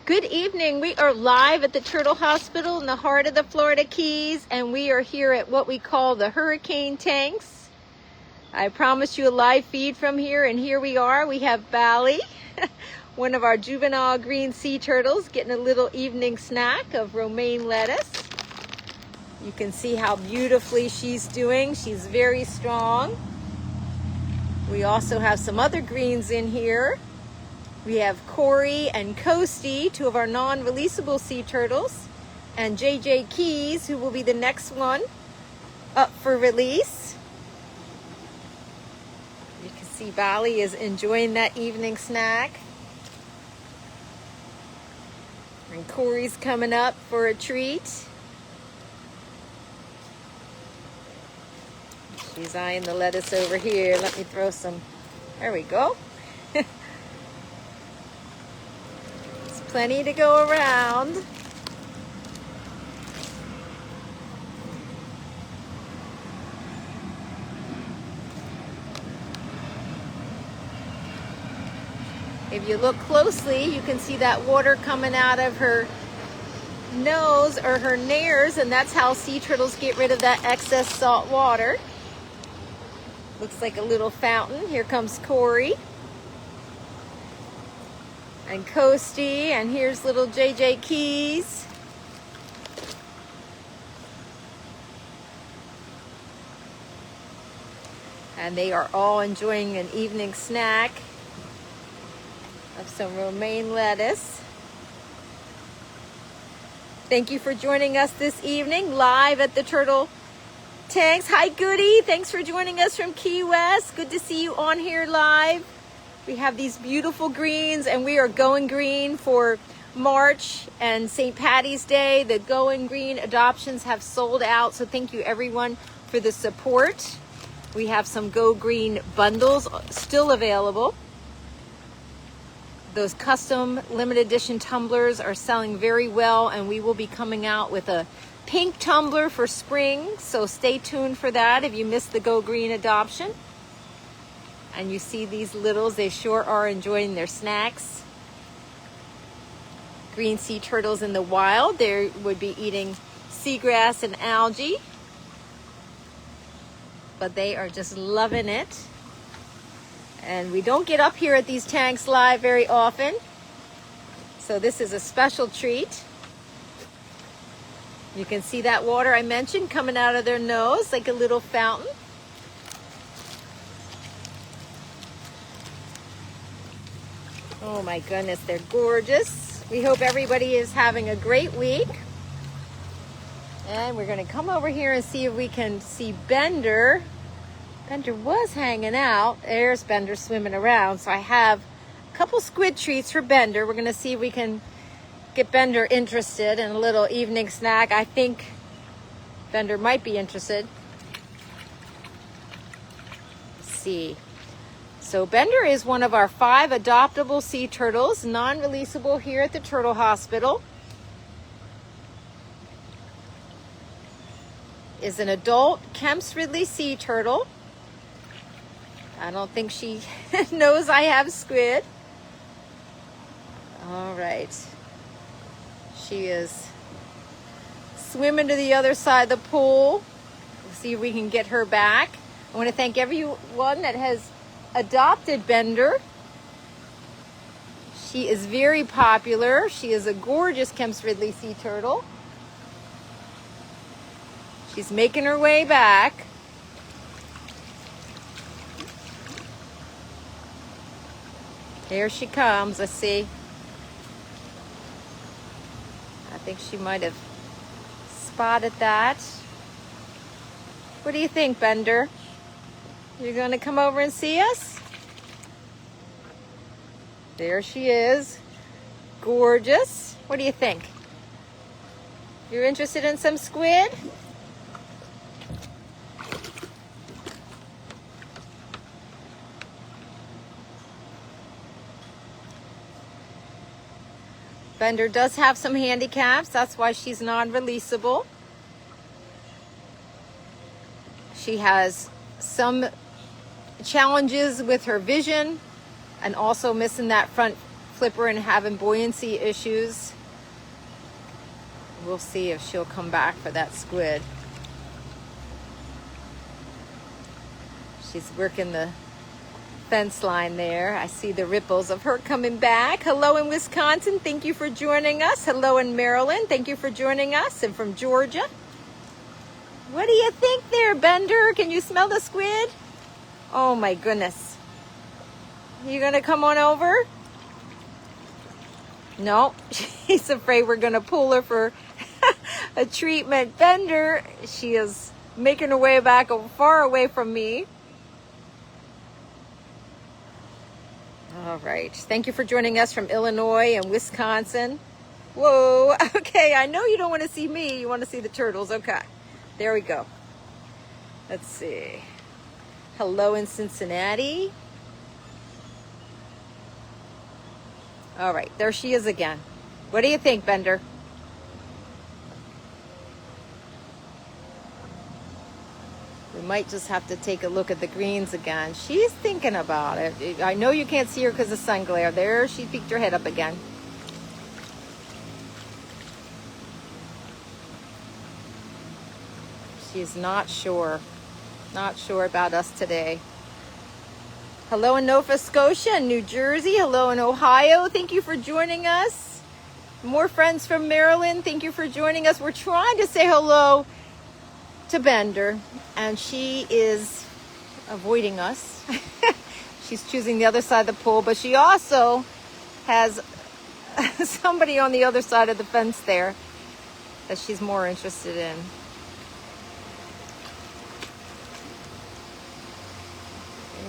Good evening. We are live at the Turtle Hospital in the heart of the Florida Keys, and we are here at what we call the hurricane tanks. I promised you a live feed from here, and here we are. We have Bally, one of our juvenile green sea turtles, getting a little evening snack of romaine lettuce. You can see how beautifully she's doing. She's very strong. We also have some other greens in here. We have Corey and Coasty, two of our non-releasable sea turtles, and JJ Keys, who will be the next one up for release. You can see Bally is enjoying that evening snack. And Corey's coming up for a treat. She's eyeing the lettuce over here. Let me throw some, there we go. Plenty to go around. If you look closely, you can see that water coming out of her nose or her nares, and that's how sea turtles get rid of that excess salt water. Looks like a little fountain. Here comes Corey and Coasty, and here's little JJ Keys. And they are all enjoying an evening snack of some romaine lettuce. Thank you for joining us this evening live at the Turtle Tanks. Hi Goody, thanks for joining us from Key West. Good to see you on here live. We have these beautiful greens, and we are going green for March and St. Patty's Day. The Going Green adoptions have sold out, so thank you everyone for the support. We have some Go Green bundles still available. Those custom limited edition tumblers are selling very well, and we will be coming out with a pink tumbler for spring, so stay tuned for that if you missed the Go Green adoption. And you see these littles, they sure are enjoying their snacks. Green sea turtles in the wild, they would be eating seagrass and algae. But they are just loving it. And we don't get up here at these tanks live very often. So this is a special treat. You can see that water I mentioned coming out of their nose like a little fountain. Oh my goodness, they're gorgeous. We hope everybody is having a great week. And we're going to come over here and see if we can see Bender. Bender was hanging out. There's Bender swimming around. So I have a couple squid treats for Bender. We're going to see if we can get Bender interested in a little evening snack. I think Bender might be interested. Let's see. So Bender is one of our 5 adoptable sea turtles, non-releasable here at the Turtle Hospital. Is an adult Kemp's Ridley sea turtle. I don't think she knows I have squid. All right. She is swimming to the other side of the pool. We'll see if we can get her back. I want to thank everyone that has adopted Bender. She is very popular. She is a gorgeous Kemp's Ridley sea turtle. She's making her way back. Here she comes. Let's see. I think she might have spotted that. What do you think, Bender? You're going to come over and see us? There she is. Gorgeous. What do you think? You're interested in some squid? Bender does have some handicaps. That's why she's non-releasable. She has some challenges with her vision and also missing that front flipper and having buoyancy issues. We'll see if she'll come back for that squid. She's working the fence line there. I see the ripples of her coming back. Hello in Wisconsin, thank you for joining us. Hello in Maryland, thank you for joining us. And from Georgia. What do you think there, Bender? Can you smell the squid? Oh my goodness. You gonna come on over? No, she's afraid we're gonna pull her for a treatment. Bender, she is making her way back far away from me. All right, thank you for joining us from Illinois and Wisconsin. Whoa, okay, I know you don't want to see me, you want to see the turtles. Okay, there we go. Let's see. Hello in Cincinnati. All right, there she is again. What do you think, Bender? We might just have to take a look at the greens again. She's thinking about it. I know you can't see her because of sun glare. There, she peeked her head up again. She's not sure. Not sure about us today. Hello in Nova Scotia and New Jersey. Hello in Ohio. Thank you for joining us. More friends from Maryland. Thank you for joining us. We're trying to say hello to Bender, and she is avoiding us. She's choosing the other side of the pool, but she also has somebody on the other side of the fence there that she's more interested in.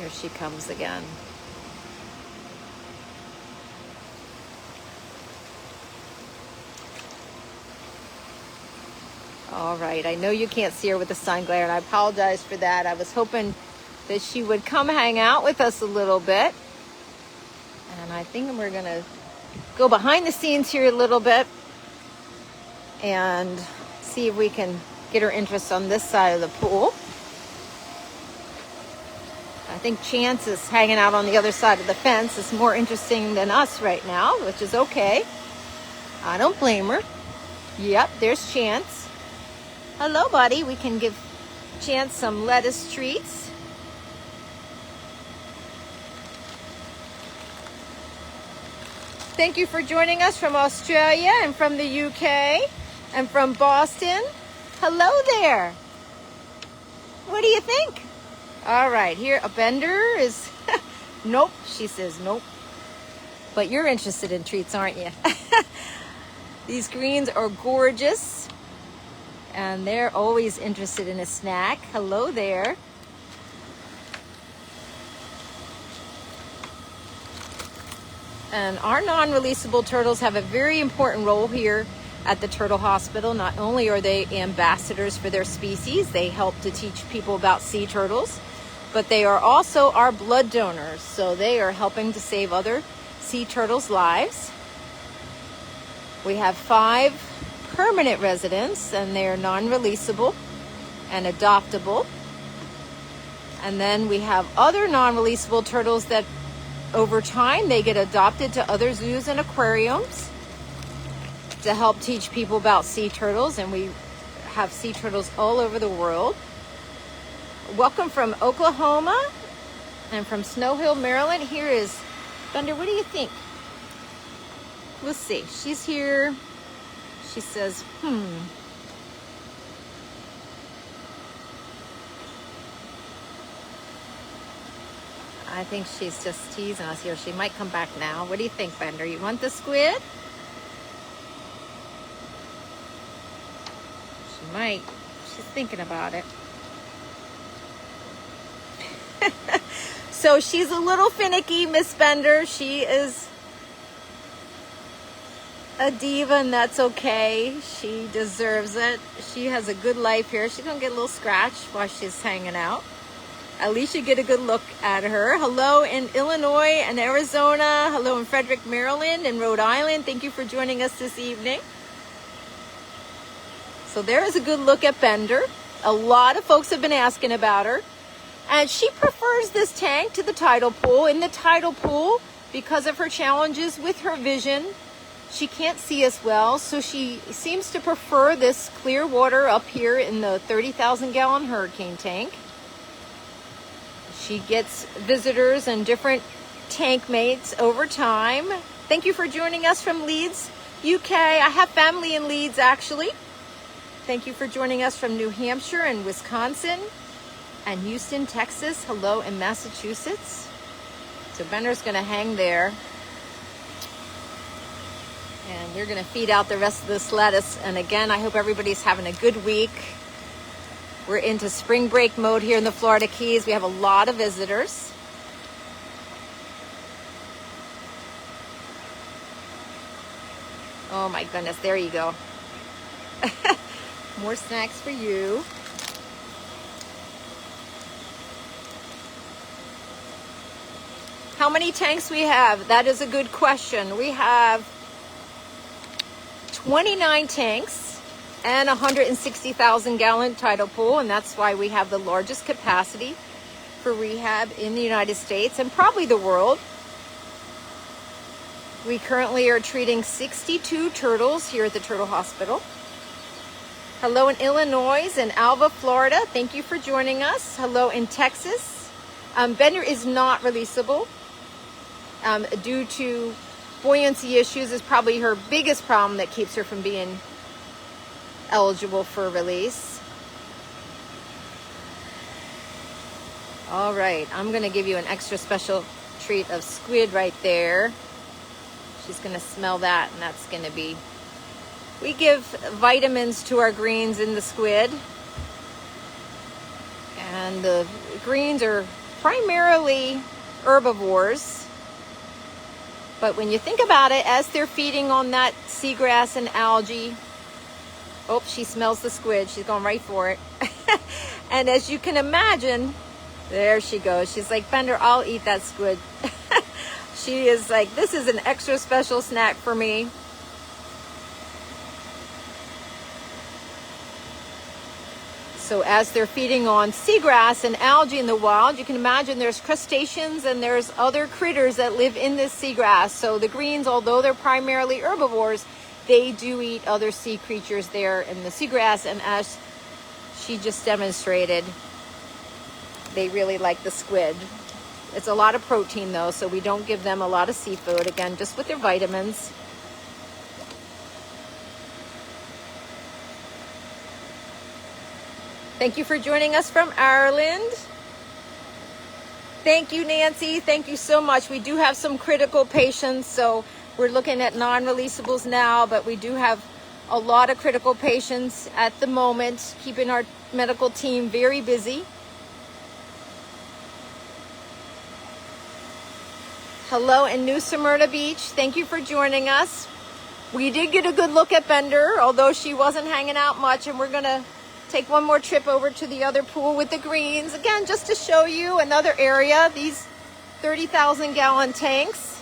Here she comes again. All right, I know you can't see her with the sun glare, and I apologize for that. I was hoping that she would come hang out with us a little bit. And I think we're gonna go behind the scenes here a little bit and see if we can get her interest on this side of the pool. I think Chance is hanging out on the other side of the fence. It's more interesting than us right now, which is okay. I don't blame her. Yep, there's Chance. Hello, buddy. We can give Chance some lettuce treats. Thank you for joining us from Australia and from the UK and from Boston. Hello there. What do you think? All right, here a Bender is, nope, she says nope. But you're interested in treats, aren't you? These greens are gorgeous, and they're always interested in a snack. Hello there. And our non-releasable turtles have a very important role here at the Turtle Hospital. Not only are they ambassadors for their species, they help to teach people about sea turtles, but they are also our blood donors. So they are helping to save other sea turtles' lives. We have 5 permanent residents, and they are non-releasable and adoptable. And then we have other non-releasable turtles that over time they get adopted to other zoos and aquariums to help teach people about sea turtles, and we have sea turtles all over the world. Welcome from Oklahoma and from Snow Hill, Maryland. Here is Thunder. What do you think? We'll see. She's here. She says, I think she's just teasing us here. She might come back now. What do you think, Bender? You want the squid? She might. She's thinking about it. So she's a little finicky, Miss Bender. She is a diva, and that's okay. She deserves it. She has a good life here. She's gonna get a little scratch while she's hanging out. At least you get a good look at her. Hello in Illinois and Arizona. Hello in Frederick, Maryland and Rhode Island. Thank you for joining us this evening. So there is a good look at Bender. A lot of folks have been asking about her. And she prefers this tank to the tidal pool. In the tidal pool, because of her challenges with her vision. She can't see as well, so she seems to prefer this clear water up here in the 30,000 gallon hurricane tank. She gets visitors and different tank mates over time. Thank you for joining us from Leeds, UK. I have family in Leeds, actually. Thank you for joining us from New Hampshire and Wisconsin and Houston, Texas. Hello in Massachusetts. So Bender's gonna hang there. And we're gonna feed out the rest of this lettuce. And again, I hope everybody's having a good week. We're into spring break mode here in the Florida Keys. We have a lot of visitors. Oh my goodness, there you go. More snacks for you. How many tanks we have? That is a good question. We have 29 tanks and 160,000 gallon tidal pool, and that's why we have the largest capacity for rehab in the United States and probably the world. We currently are treating 62 turtles here at the Turtle Hospital. Hello in Illinois and Alva, Florida. Thank you for joining us. Hello in Texas. Bender is not releasable due to buoyancy issues. Is probably her biggest problem that keeps her from being eligible for release. All right, I'm gonna give you an extra special treat of squid right there. She's gonna smell that, and that's gonna be, we give vitamins to our greens in the squid. And the greens are primarily herbivores. But when you think about it, as they're feeding on that seagrass and algae, oh, she smells the squid. She's going right for it. And as you can imagine, there she goes. She's like, Bender, I'll eat that squid. She is like, this is an extra special snack for me. So as they're feeding on seagrass and algae in the wild, you can imagine there's crustaceans and there's other critters that live in this seagrass. So the greens, although they're primarily herbivores, they do eat other sea creatures there in the seagrass. And as she just demonstrated, they really like the squid. It's a lot of protein though, so we don't give them a lot of seafood. Again, just with their vitamins. Thank you for joining us from Ireland. Thank you, Nancy. Thank you so much. We do have some critical patients, so we're looking at non-releasables now, but we do have a lot of critical patients at the moment, keeping our medical team very busy. Hello in New Smyrna Beach. Thank you for joining us. We did get a good look at Bender, although she wasn't hanging out much, and we're gonna take one more trip over to the other pool with the greens. Again, just to show you another area. These 30,000 gallon tanks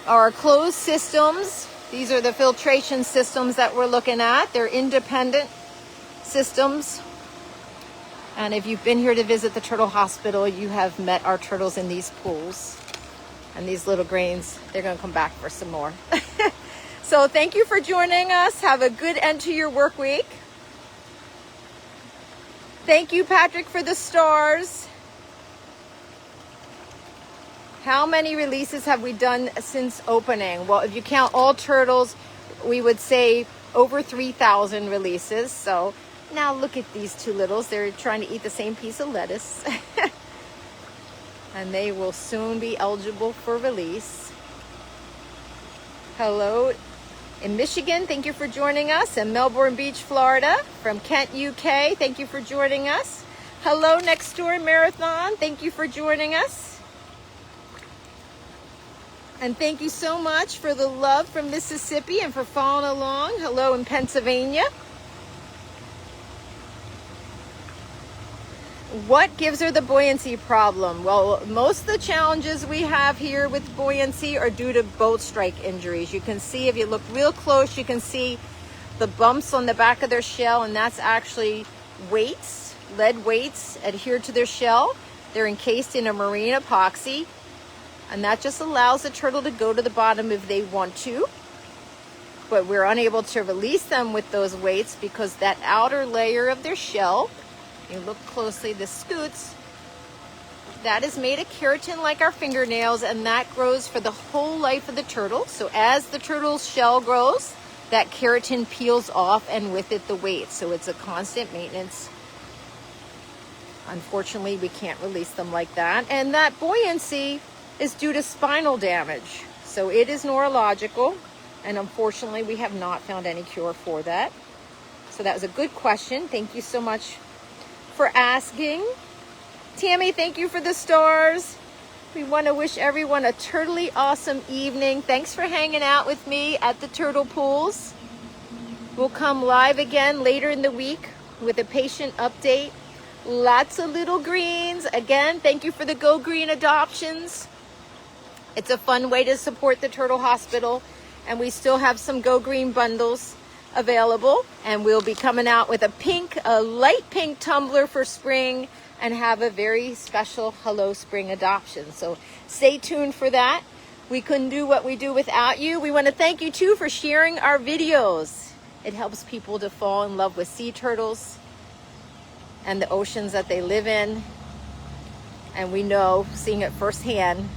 are closed systems. These are the filtration systems that we're looking at. They're independent systems. And if you've been here to visit the Turtle Hospital, you have met our turtles in these pools. And these little grains, they're gonna come back for some more. So thank you for joining us. Have a good end to your work week. Thank you, Patrick, for the stars. How many releases have we done since opening? Well, if you count all turtles, we would say over 3,000 releases. So now look at these two littles. They're trying to eat the same piece of lettuce. And they will soon be eligible for release. Hello in Michigan, thank you for joining us. In Melbourne Beach, Florida, from Kent, UK, thank you for joining us. Hello next door Marathon, thank you for joining us. And thank you so much for the love from Mississippi and for following along. Hello in Pennsylvania. What gives her the buoyancy problem? Well, most of the challenges we have here with buoyancy are due to boat strike injuries. You can see, if you look real close, you can see the bumps on the back of their shell, and that's actually weights, lead weights adhered to their shell. They're encased in a marine epoxy. And that just allows the turtle to go to the bottom if they want to. But we're unable to release them with those weights because that outer layer of their shell, you look closely, the scutes, that is made of keratin like our fingernails, and that grows for the whole life of the turtle. So as the turtle's shell grows, that keratin peels off, and with it the weight. So it's a constant maintenance. Unfortunately, we can't release them like that. And that buoyancy is due to spinal damage. So it is neurological. And unfortunately, we have not found any cure for that. So that was a good question. Thank you so much for asking. Tammy, thank you for the stars. We want to wish everyone a totally awesome evening. Thanks for hanging out with me at the Turtle Pools. We'll come live again later in the week with a patient update. Lots of little greens. Again, thank you for the Go Green adoptions. It's a fun way to support the Turtle Hospital. And we still have some Go Green bundles available. And we'll be coming out with a light pink tumbler for spring, and have a very special Hello Spring adoption. So stay tuned for that. We couldn't do what we do without you. We want to thank you too for sharing our videos. It helps people to fall in love with sea turtles and the oceans that they live in. And we know, seeing it firsthand,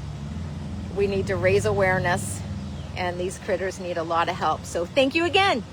we need to raise awareness, and these critters need a lot of help. So thank you again.